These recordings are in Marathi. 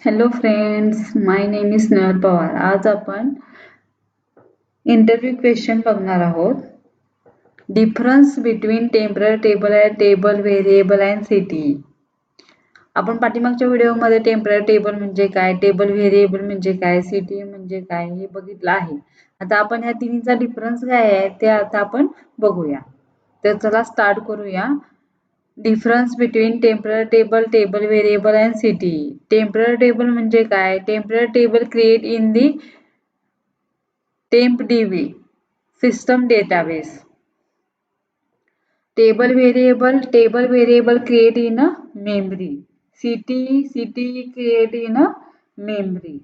Hello friends, my name is Snehal Pawar. आज आपण इंटरव्ह्यू क्वेश्चन बघणार आहोत. Difference between temporary table and table variable and city. आपण पाठीमागच्या व्हिडिओमध्ये टेम्पररी टेबल म्हणजे काय, टेबल व्हेरिएबल म्हणजे काय, सिटी म्हणजे काय हे बघितलं आहे. आता आपण ह्या तिन्हीचा डिफरन्स काय आहे ते आता आपण बघूया. तर चला स्टार्ट करूया. Difference between temporary table, table variable and city. Temporary table म्हणजे काय? Temporary table create in the TempDB system database. Table variable create in a memory. City create in a memory.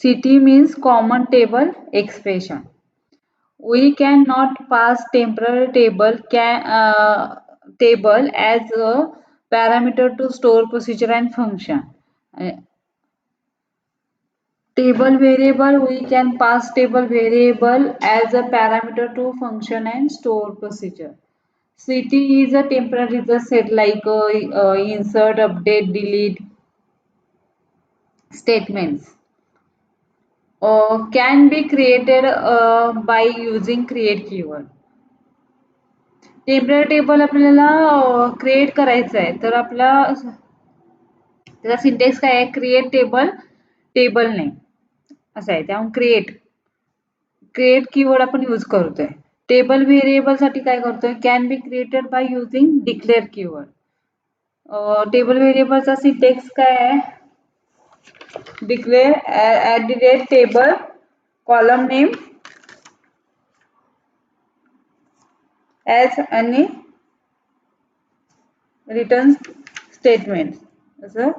City means common table expression. We cannot pass temporary table as a parameter to store procedure and function. Table variable, we can pass table variable as a parameter to function and store procedure. City is a temporary result set like insert, update, delete statements. Can be created by using create keyword. Temporary table आपल्याला क्रिएट करायचं आहे तर आपला त्याचा सिंटेक्स काय आहे? क्रिएट टेबल टेबल नेम असं आहे. त्यामुळे क्रिएट कीवर्ड आपण यूज करतोय. टेबल व्हेरिएबल साठी काय करतोय? Can be created by using declare keyword. Table व्हेरिएबलचा सिंटेक्स काय आहे? Declare @table column name as any return statement. असं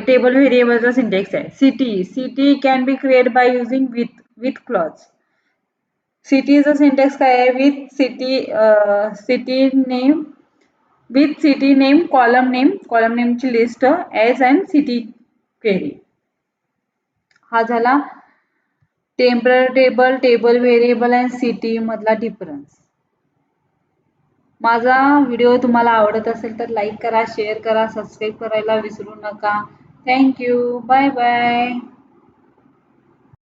टेबल व्हेरिएबलचा सिंटेक्स आहे. CTE can be create by using with clause. सिटीचा सिंटेक्स काय आहे? सिटी नेम कॉलम नेमची list as and CTE query. हा झाला temporary table, table variable and CTE मधला डिफरन्स. माझा व्हिडिओ तुम्हाला आवडत असेल तर लाईक करा, शेअर करा, सबस्क्राईब करायला विसरू नका. थँक्यू. Bye bye.